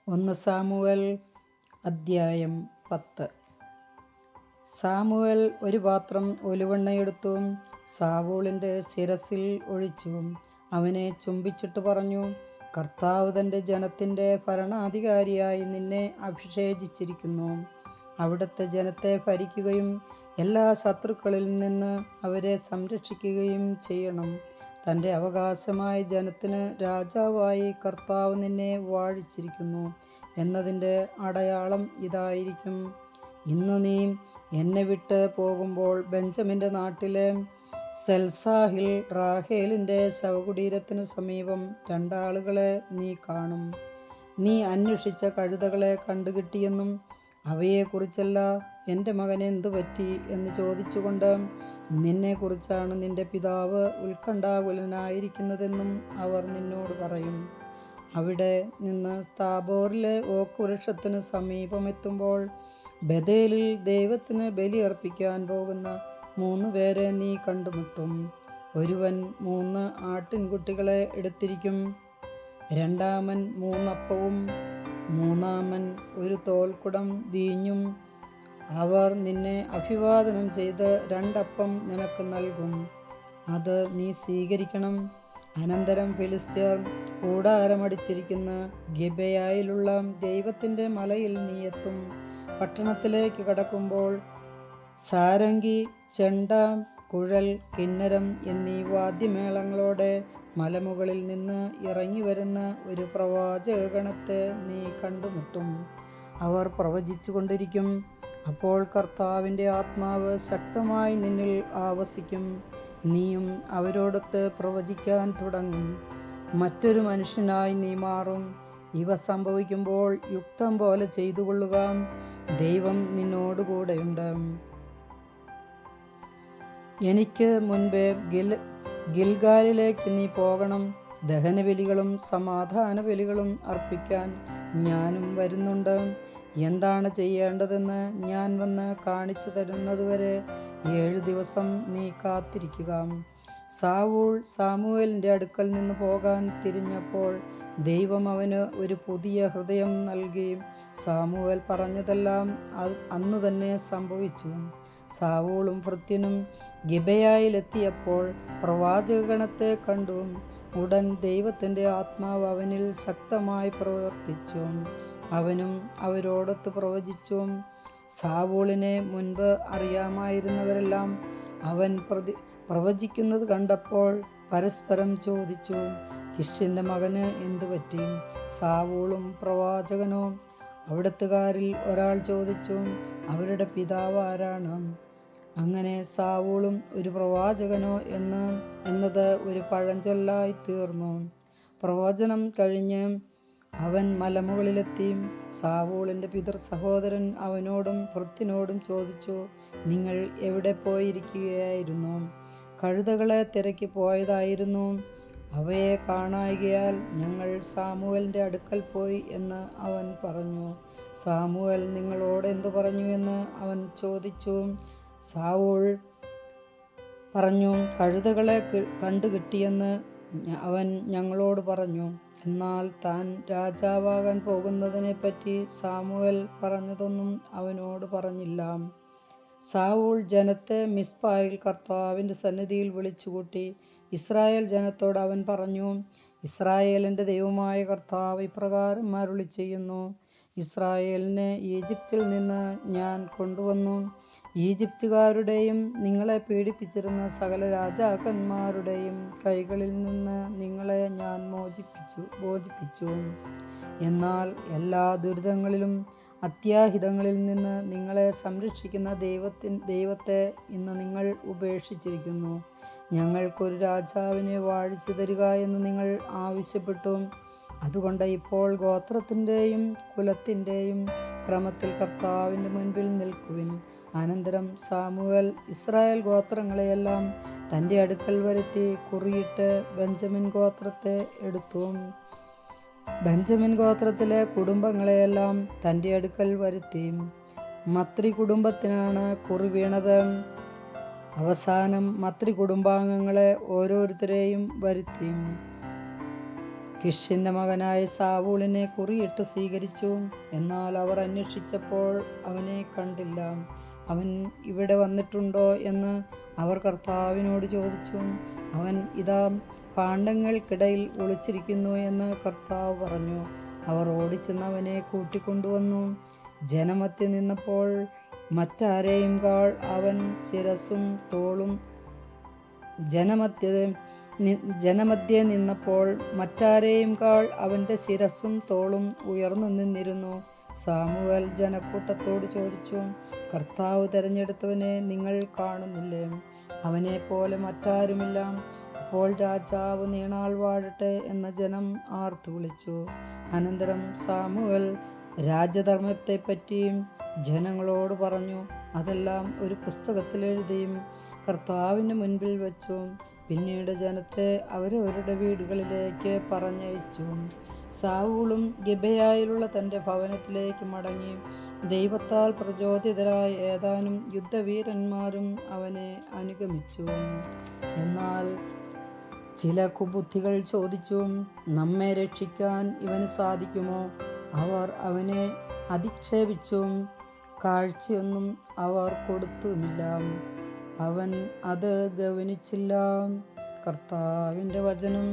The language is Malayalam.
ഒന്ന് സാമുവേൽ അദ്ധ്യായം 10. സാമുവേൽ ഒരു പാത്രം ഒലിവെണ്ണയെടുത്തു സാവൂളിൻ്റെ ശിരസിൽ ഒഴിച്ചു അവനെ ചുംബിച്ചിട്ട് പറഞ്ഞു, കർത്താവ് തൻ്റെ ജനത്തിൻ്റെ ഭരണാധികാരിയായി നിന്നെ അഭിഷേചിച്ചിരിക്കുന്നു. അവിടുത്തെ ജനത്തെ ഭരിക്കുകയും എല്ലാ ശത്രുക്കളിൽ നിന്ന് അവരെ സംരക്ഷിക്കുകയും ചെയ്യണം. തൻ്റെ അവകാശമായ ജനത്തിന് രാജാവായി കർത്താവ് നിന്നെ വാഴിച്ചിരിക്കുന്നു എന്നതിൻ്റെ അടയാളം ഇതായിരിക്കും. ഇന്ന് നീ എന്നെ വിട്ട് പോകുമ്പോൾ ബെഞ്ചമിൻ്റെ നാട്ടിലെ സെൽസാഹിൽ റാഹേലിൻ്റെ ശവകുടീരത്തിന് സമീപം രണ്ടാളുകളെ നീ കാണും. നീ അന്വേഷിച്ച കഴുതകളെ കണ്ടുകിട്ടിയെന്നും അവയെക്കുറിച്ചല്ല എൻ്റെ മകന് എന്തു പറ്റി എന്ന് ചോദിച്ചുകൊണ്ട് നിന്നെക്കുറിച്ചാണ് നിന്റെ പിതാവ് ഉത്കണ്ഠാകുലനായിരിക്കുന്നതെന്നും അവർ നിന്നോട് പറയും. അവിടെ നിന്ന് താബോറിലെ ഓക്ക് വൃക്ഷത്തിന് സമീപമെത്തുമ്പോൾ ബഥേലിൽ ദൈവത്തിന് ബലി അർപ്പിക്കാൻ പോകുന്ന 3 പേരെ നീ കണ്ടുമുട്ടും. ഒരുവൻ 3 ആട്ടിൻകുട്ടികളെ എടുത്തിരിക്കും, രണ്ടാമൻ 3 അപ്പവും മൂന്നാമൻ ഒരു തോൽക്കുടം വീഞ്ഞും. അവർ നിന്നെ അഭിവാദനം ചെയ്ത് 2 അപ്പം നിനക്ക് നൽകും. അത് നീ സ്വീകരിക്കണം. അനന്തരം ഫിലിസ്ത്യർ കൂടാരമടിച്ചിരിക്കുന്ന ഗിബെയയിലുള്ള ദൈവത്തിൻ്റെ മലയിൽ നീ എത്തും. പട്ടണത്തിലേക്ക് കടക്കുമ്പോൾ സാരംഗി, ചെണ്ട, കുഴൽ, കിന്നരം എന്നീ വാദ്യമേളങ്ങളോടെ മലമുകളിൽ നിന്ന് ഇറങ്ങി വരുന്ന ഒരു പ്രവാചകഗണത്തെ നീ കണ്ടുമുട്ടും. അവർ പ്രവചിച്ചു കൊണ്ടിരിക്കും. അപ്പോൾ കർത്താവിൻ്റെ ആത്മാവ് ശക്തമായി നിന്നിൽ ആവസിക്കും. നീയും അവരോടൊത്ത് പ്രവചിക്കാൻ തുടങ്ങും. മറ്റൊരു മനുഷ്യനായി നീ മാറും. ഇവ സംഭവിക്കുമ്പോൾ യുക്തം പോലെ ചെയ്തു കൊള്ളുക. ദൈവം നിന്നോടുകൂടെയുണ്ട്. എനിക്ക് മുൻപേ ഗിൽഗാലിലേക്ക് നീ പോകണം. ദഹനബലികളും സമാധാന ബലികളും അർപ്പിക്കാൻ ഞാനും വരുന്നുണ്ട്. എന്താണ് ചെയ്യേണ്ടതെന്ന് ഞാൻ വന്ന് കാണിച്ചു തരുന്നതുവരെ 7 ദിവസം നീ കാത്തിരിക്കുക. സാവൂൾ സാമുവേലിൻ്റെ അടുക്കൽ നിന്ന് പോകാൻ തിരിഞ്ഞപ്പോൾ ദൈവം അവന് ഒരു പുതിയ ഹൃദയം നൽകി. സാമുവേൽ പറഞ്ഞതെല്ലാം അന്നു തന്നെ സംഭവിച്ചു. സാവൂളും ഭൃത്യനും ഗിബെയയിലെത്തിയപ്പോൾ പ്രവാചകഗണത്തെ കണ്ടു. ഉടൻ ദൈവത്തിൻ്റെ ആത്മാവ് അവനിൽ ശക്തമായി പ്രവർത്തിച്ചു. അവനും അവരോടൊത്ത് പ്രവചിച്ചു. സാവൂളിനെ മുൻപ് അറിയാമായിരുന്നവരെല്ലാം അവൻ പ്രവചിക്കുന്നത് കണ്ടപ്പോൾ പരസ്പരം ചോദിച്ചു, കിഷിൻ്റെ മകന് എന്തു പറ്റി? സാവൂളും പ്രവാചകനോ? അവിടത്തുകാരിൽ ഒരാൾ ചോദിച്ചു, അവരുടെ പിതാവ് ആരാണ്? അങ്ങനെ സാവൂളും ഒരു പ്രവാചകനോ എന്നത് ഒരു പഴഞ്ചൊല്ലായി തീർന്നു. പ്രവചനം കഴിഞ്ഞ് അവൻ മലമുകളിലെത്തി. സാവൂളിൻ്റെ പിതൃ സഹോദരൻ അവനോടും ഭൃത്യനോടും ചോദിച്ചു, നിങ്ങൾ എവിടെ പോയിരിക്കുകയായിരുന്നു? കഴുതകളെ തിരക്കി പോയതായിരുന്നു. അവയെ കാണായികയാൽ ഞങ്ങൾ സാമുവേലിൻ്റെ അടുക്കൽ പോയി എന്ന് അവൻ പറഞ്ഞു. സാമുവേൽ നിങ്ങളോട് എന്തു പറഞ്ഞു എന്ന് അവൻ ചോദിച്ചു. സാവൂൾ പറഞ്ഞു, കഴുതകളെ കണ്ടുകിട്ടിയെന്ന് അവൻ ഞങ്ങളോട് പറഞ്ഞു. എന്നാൽ താൻ രാജാവാകാൻ പോകുന്നതിനെപ്പറ്റി സാമുവേൽ പറഞ്ഞതൊന്നും അവനോട് പറഞ്ഞില്ല. സാവൂൾ ജനത്തെ മിസ്പായിൽ കർത്താവിൻ്റെ സന്നിധിയിൽ വിളിച്ചുകൂട്ടി. ഇസ്രായേൽ ജനത്തോട് അവൻ പറഞ്ഞു, ഇസ്രായേലിൻ്റെ ദൈവമായ കർത്താവ് ഇപ്രകാരം അരുളി ചെയ്യുന്നു, ഇസ്രായേലിനെ ഈജിപ്തിൽ നിന്ന് ഞാൻ കൊണ്ടുവന്നു. ഈജിപ്തുകാരുടെയും നിങ്ങളെ പീഡിപ്പിച്ചിരുന്ന സകല രാജാക്കന്മാരുടെയും കൈകളിൽ നിന്ന് നിങ്ങളെ ഞാൻ മോചിപ്പിച്ചു. എന്നാൽ എല്ലാ ദുരിതങ്ങളിലും അത്യാഹിതങ്ങളിൽ നിന്ന് നിങ്ങളെ സംരക്ഷിക്കുന്ന ദൈവത്തെ ഇന്ന് നിങ്ങൾ ഉപേക്ഷിച്ചിരിക്കുന്നു. ഞങ്ങൾക്കൊരു രാജാവിനെ വാഴിച്ചു തരിക എന്ന് നിങ്ങൾ ആവശ്യപ്പെട്ടു. അതുകൊണ്ട് ഇപ്പോൾ ഗോത്രത്തിൻ്റെയും കുലത്തിൻ്റെയും ക്രമത്തിൽ കർത്താവിൻ്റെ മുൻപിൽ നിൽക്കുവിൻ. അനന്തരം സാമുവേൽ ഇസ്രായേൽ ഗോത്രങ്ങളെയെല്ലാം തൻ്റെ അടുക്കൽ വരുത്തി കുറിയിട്ട് ബെഞ്ചമിൻ ഗോത്രത്തെ എടുത്തു. ബെഞ്ചമിൻ ഗോത്രത്തിലെ കുടുംബങ്ങളെയെല്ലാം തൻ്റെ അടുക്കൽ വരുത്തി. മത്രി കുടുംബത്തിനാണ് കുറി വീണത്. അവസാനം മത്രി കുടുംബാംഗങ്ങളെ ഓരോരുത്തരെയും വരുത്തി. കിഷിന്റെ മകനായ സാവൂളിനെ കുറിയിട്ട് സ്വീകരിച്ചു. എന്നാൽ അവർ അന്വേഷിച്ചപ്പോൾ അവനെ കണ്ടില്ല. അവൻ ഇവിടെ വന്നിട്ടുണ്ടോ എന്ന് അവർ കർത്താവിനോട് ചോദിച്ചു. അവൻ ഇതാ പാണ്ഡങ്ങൾക്കിടയിൽ ഒളിച്ചിരിക്കുന്നു എന്ന് കർത്താവ് പറഞ്ഞു. അവർ ഓടിച്ചെന്ന് അവനെ കൂട്ടിക്കൊണ്ടുവന്നു. ജനമധ്യേ നിന്നപ്പോൾ മറ്റാരെയും കാൾ അവൻ ശിരസ്സും തോളും ജനമധ്യേ നിന്നപ്പോൾ മറ്റാരെയും കാൾ അവൻ്റെ ശിരസ്സും തോളും ഉയർന്നു നിന്നിരുന്നു. സാമുവേൽ ജനക്കൂട്ടത്തോട് ചോദിച്ചു, കർത്താവ് തിരഞ്ഞെടുത്തവനെ നിങ്ങൾ കാണുന്നില്ലേ? അവനെ പോലെ മറ്റാരുമില്ല. അപ്പോൾ രാജാവ് നീണാൾ വാഴട്ടെ എന്ന ജനം ആർത്തു വിളിച്ചു. അനന്തരം സാമുവേൽ രാജധർമ്മത്തെപ്പറ്റിയും ജനങ്ങളോട് പറഞ്ഞു. അതെല്ലാം ഒരു പുസ്തകത്തിൽ എഴുതിയും കർത്താവിൻ്റെ മുൻപിൽ വെച്ചു. പിന്നീട് ജനത്തെ അവരവരുടെ വീടുകളിലേക്ക് പറഞ്ഞയച്ചു. സാവൂളും ഗിബെയയിലുള്ള തൻ്റെ ഭവനത്തിലേക്ക് മടങ്ങി. ദൈവത്താൽ പ്രചോദിതരായ ഏതാനും യുദ്ധവീരന്മാരും അവനെ അനുഗമിച്ചു. എന്നാൽ ചില കുബുദ്ധികൾ ചോദിച്ചു, നമ്മെ രക്ഷിക്കാൻ ഇവന് സാധിക്കുമോ? അവർ അവനെ അധിക്ഷേപിച്ചു. കാഴ്ചയൊന്നും അവർ കൊടുത്തുമില്ല. അവൻ അത് ഗൗനിച്ചില്ല. കർത്താവിൻ്റെ വചനം.